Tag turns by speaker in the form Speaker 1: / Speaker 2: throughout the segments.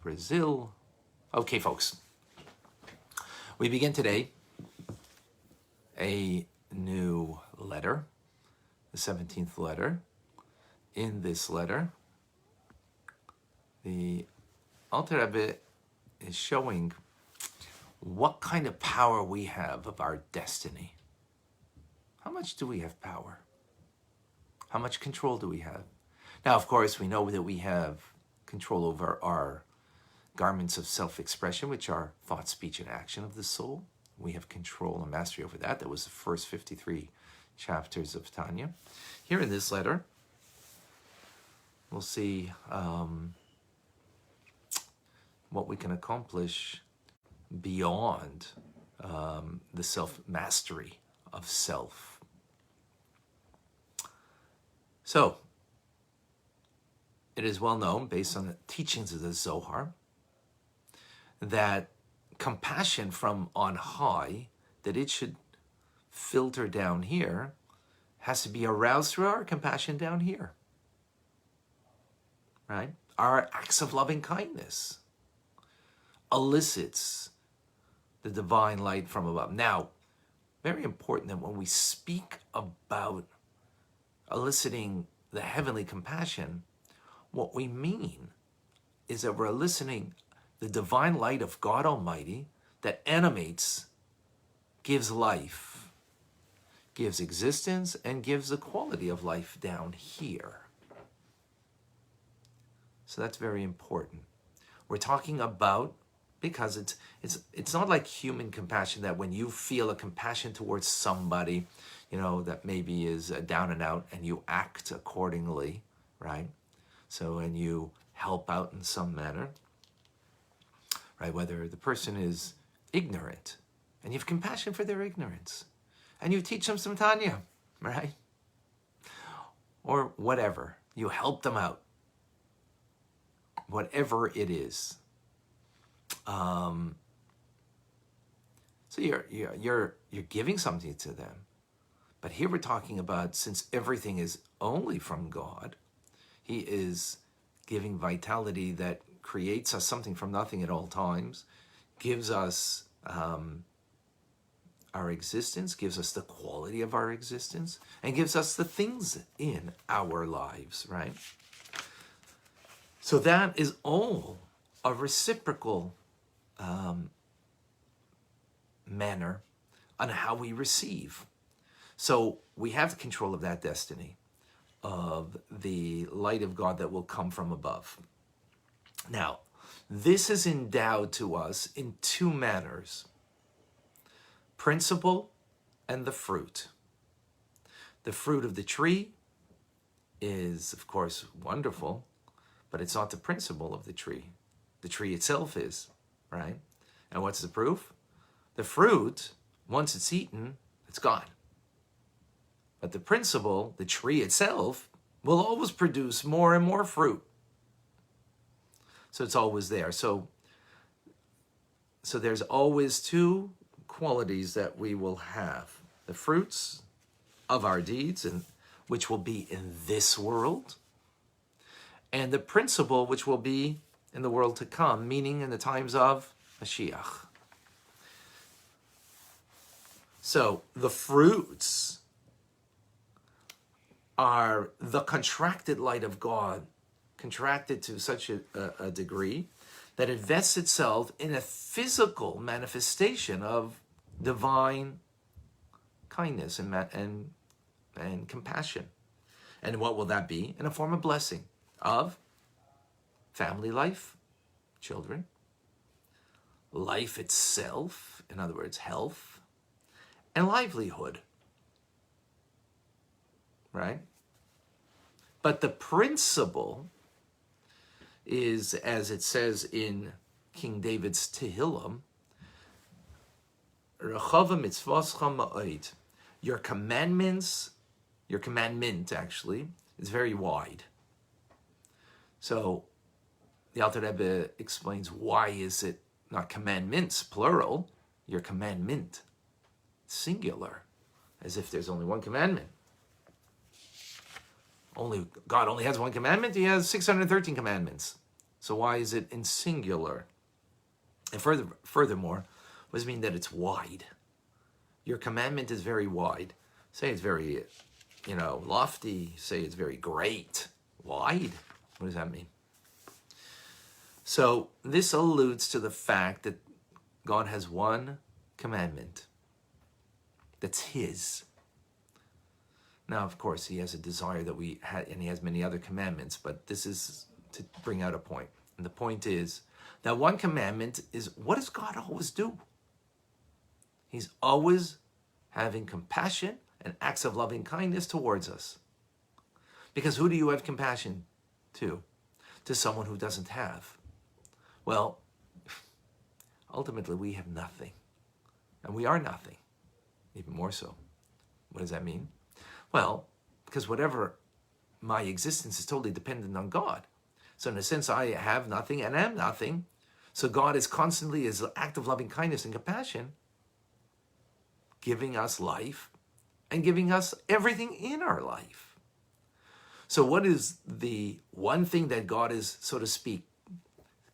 Speaker 1: Brazil. Okay, folks, we begin today a new letter, the 17th letter. In this letter, the Alter Rebbe is showing what kind of power we have of our destiny. How much do we have power? How much control do we have? Now, of course, we know that we have control over our garments of self-expression, which are thought, speech, and action of the soul. We have control and mastery over that. That was the first 53 chapters of Tanya. Here in this letter, we'll see what we can accomplish beyond the self-mastery of self. So, it is well known, based on the teachings of the Zohar, that compassion from on high, that it should filter down here, has to be aroused through our compassion down here. Right? Our acts of loving kindness elicits the divine light from above. Now, very important that when we speak about eliciting the heavenly compassion, what we mean is that we're eliciting the divine light of God Almighty that animates, gives life, gives existence, and gives the quality of life down here. So that's very important. We're talking about, because it's not like human compassion, that when you feel a compassion towards somebody, that maybe is down and out, and you act accordingly, right? So, and you help out in some manner, right? Whether the person is ignorant, and you have compassion for their ignorance, and you teach them some Tanya, right? Or whatever, you help them out, whatever it is. So you're giving something to them. But here we're talking about, since everything is only from God, He is giving vitality that creates us something from nothing at all times, gives us our existence, gives us the quality of our existence, and gives us the things in our lives, right? So that is all a reciprocal manner on how we receive. So we have the control of that destiny, of the light of God that will come from above. Now, this is endowed to us in two manners: principle and the fruit. The fruit of the tree is, of course, wonderful, but it's not the principle of the tree. The tree itself is, right? And what's the proof? The fruit, once it's eaten, it's gone. But the principle, the tree itself, will always produce more and more fruit. So it's always there. So there's always two qualities that we will have: the fruits of our deeds, and which will be in this world, and the principle which will be in the world to come, meaning in the times of Mashiach. So the fruits are the contracted light of God, contracted to such a degree that it vests itself in a physical manifestation of divine kindness and compassion. And what will that be? In a form of blessing of family life, children, life itself, in other words, health, and livelihood. Right? But the principle is, as it says in King David's Tehillim, Rechava mitzvoscha ma'od. Your commandment actually, is very wide. So the Alter Rebbe explains, why is it not commandments, plural, your commandment, singular, as if there's only one commandment. God only has one commandment. He has 613 commandments. So why is it in singular? And furthermore, what does it mean that it's wide? Your commandment is very wide. Say it's very, lofty. Say it's very great. Wide? What does that mean? So this alludes to the fact that God has one commandment that's his. Now, of course, he has a desire that we had, and he has many other commandments, but this is to bring out a point. And the point is that one commandment is, what does God always do? He's always having compassion and acts of loving kindness towards us. Because who do you have compassion to? To someone who doesn't have. Well, ultimately we have nothing. And we are nothing. Even more so. What does that mean? Well, because whatever my existence is totally dependent on God. So in a sense, I have nothing and am nothing. So God is constantly, as an act of loving kindness and compassion, giving us life and giving us everything in our life. So what is the one thing that God is, so to speak,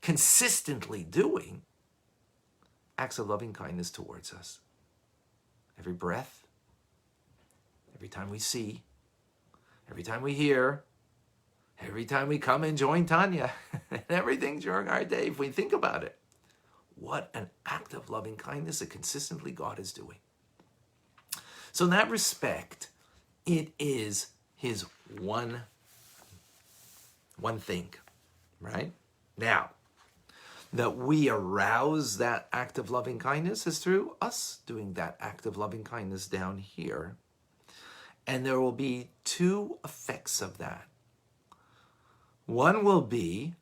Speaker 1: consistently doing? Acts of loving kindness towards us. Every breath, every time we see, every time we hear, every time we come and join Tanya, and everything during our day, if we think about it. What an act of loving kindness that consistently God is doing. So in that respect, it is his one thing, right? Now, that we arouse that act of loving kindness is through us doing that act of loving kindness down here. And there will be two effects of that. One will be,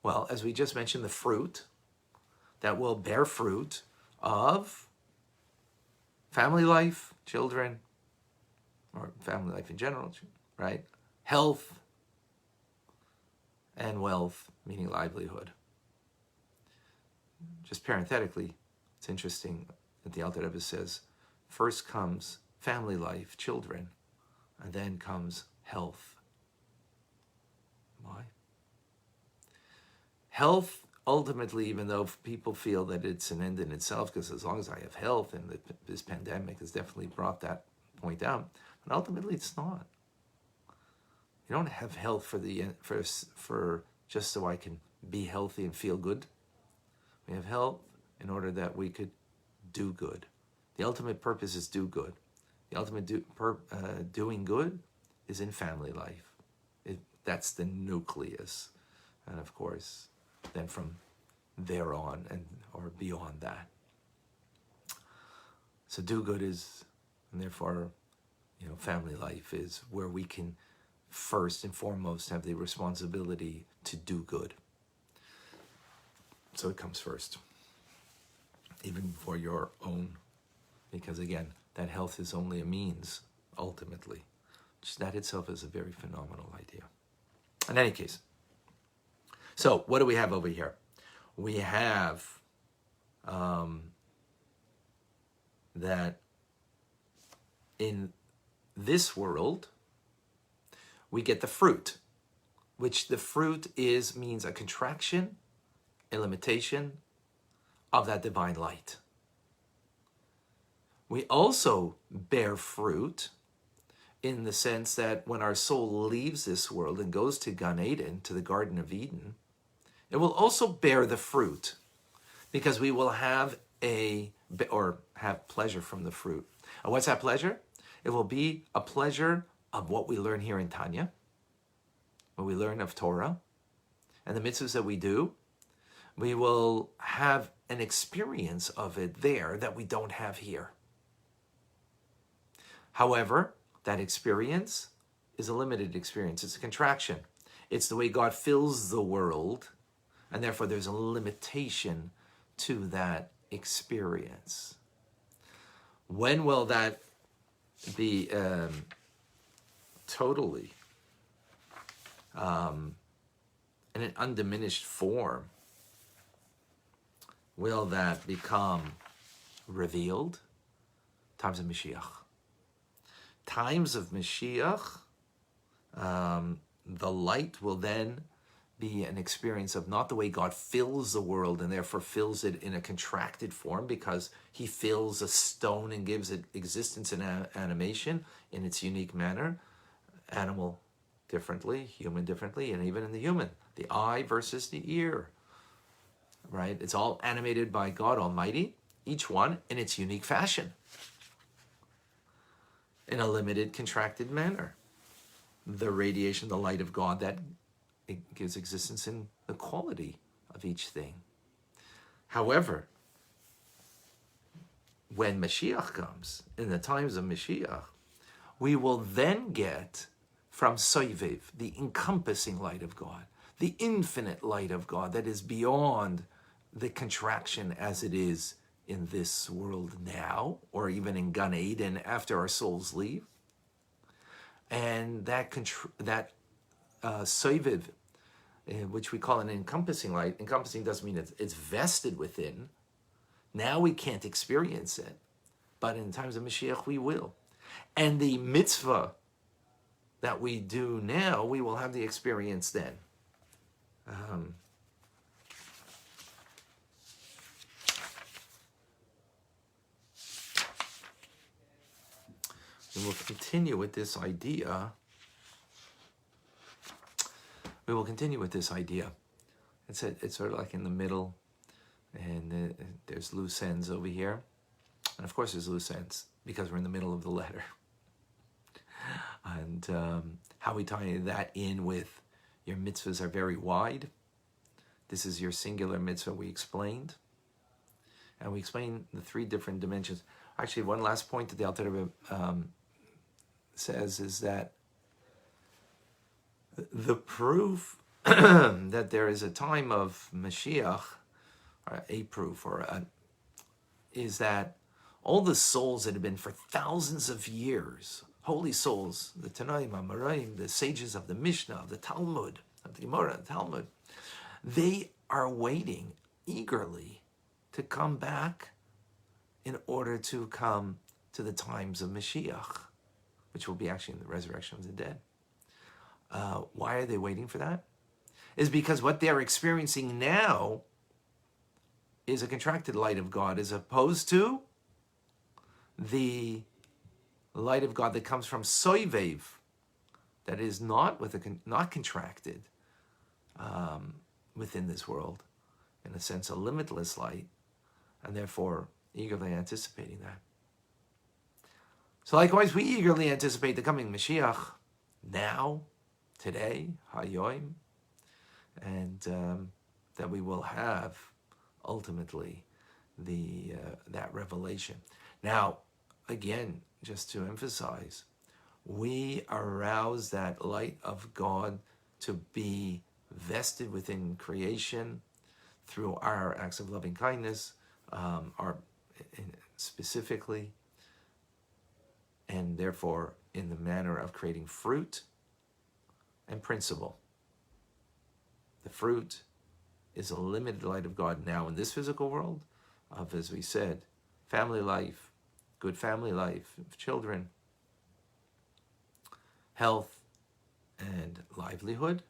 Speaker 1: well, as we just mentioned, the fruit that will bear fruit of family life, children, or family life in general, right? Health and wealth, meaning livelihood. Just parenthetically, it's interesting that the Alter Rebbe says, first comes family life, children, and then comes health. Why? Health, ultimately, even though people feel that it's an end in itself, because as long as I have health, and this pandemic has definitely brought that point out, but ultimately it's not. You don't have health for just so I can be healthy and feel good. We have health in order that we could do good. The ultimate purpose is do good. The ultimate doing good is in family life. That's the nucleus. And of course, then from there on or beyond that. So do good is, and therefore, family life is where we can first and foremost have the responsibility to do good. So it comes first, even for your own, because again, that health is only a means, ultimately. Just that itself is a very phenomenal idea. In any case, so what do we have over here? We have that in this world, we get the fruit, which the fruit means a contraction, a limitation of that divine light. We also bear fruit in the sense that when our soul leaves this world and goes to Gan Eden, to the Garden of Eden, it will also bear the fruit, because we will have pleasure from the fruit. And what's that pleasure? It will be a pleasure of what we learn here in Tanya, what we learn of Torah, and the mitzvahs that we do. We will have an experience of it there that we don't have here. However, that experience is a limited experience. It's a contraction. It's the way God fills the world, and therefore there's a limitation to that experience. When will that be totally in an undiminished form? Will that become revealed? Times of Mashiach. Times of Mashiach, the light will then be an experience of not the way God fills the world and therefore fills it in a contracted form, because he fills a stone and gives it existence and animation in its unique manner. Animal differently, human differently, and even in the human, the eye versus the ear, right? It's all animated by God Almighty, each one in its unique fashion, in a limited, contracted manner. The radiation, the light of God, that it gives existence in the quality of each thing. However, when Mashiach comes, in the times of Mashiach, we will then get from Soivev, the encompassing light of God, the infinite light of God that is beyond the contraction as it is in this world now, or even in Gan Eden after our souls leave. And that Soivev, which we call an encompassing light, encompassing doesn't mean it's vested within. Now we can't experience it, but in times of Mashiach we will. And the mitzvah that we do now, we will have the experience then. We will continue with this idea. It's sort of like in the middle, and there's loose ends over here. And of course there's loose ends, because we're in the middle of the letter. And how we tie that in with your mitzvahs are very wide. This is your singular mitzvah we explained. And we explained the three different dimensions. Actually, one last point that the Alter Rebbe says is that the proof that there is a time of Mashiach, or a proof, is that all the souls that have been for thousands of years, holy souls, the Tanaim, Amoraim, the sages of the Mishnah, of the Talmud, of the Gemara, the Talmud, they are waiting eagerly to come back in order to come to the times of Mashiach, which will be actually in the resurrection of the dead. Why are they waiting for that? Is because what they're experiencing now is a contracted light of God, as opposed to the light of God that comes from Soivev, that is not contracted within this world, in a sense, a limitless light, and therefore eagerly anticipating that. So likewise, we eagerly anticipate the coming Mashiach now, today, Hayoim, and that we will have ultimately that revelation. Now, again, just to emphasize, we arouse that light of God to be vested within creation through our acts of loving kindness, specifically, and therefore in the manner of creating fruit and principle. The fruit is a limited light of God now in this physical world of, as we said, family life, good family life, children, health, and livelihood.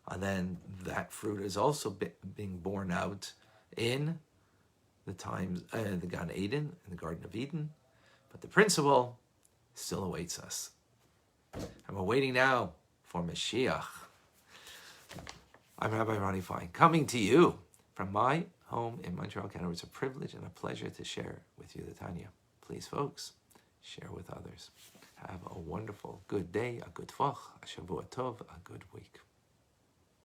Speaker 1: And then that fruit is also being borne out in the times, the Gan Eden, in the Garden of Eden. But the principle still awaits us. And we're waiting now for Mashiach. I'm Rabbi Ronnie Fine, coming to you from my home in Montreal, Canada. It's a privilege and a pleasure to share with you the Tanya. Please, folks, share with others. Have a wonderful, good day, a good Tvach, a Shavua Tov, a good week.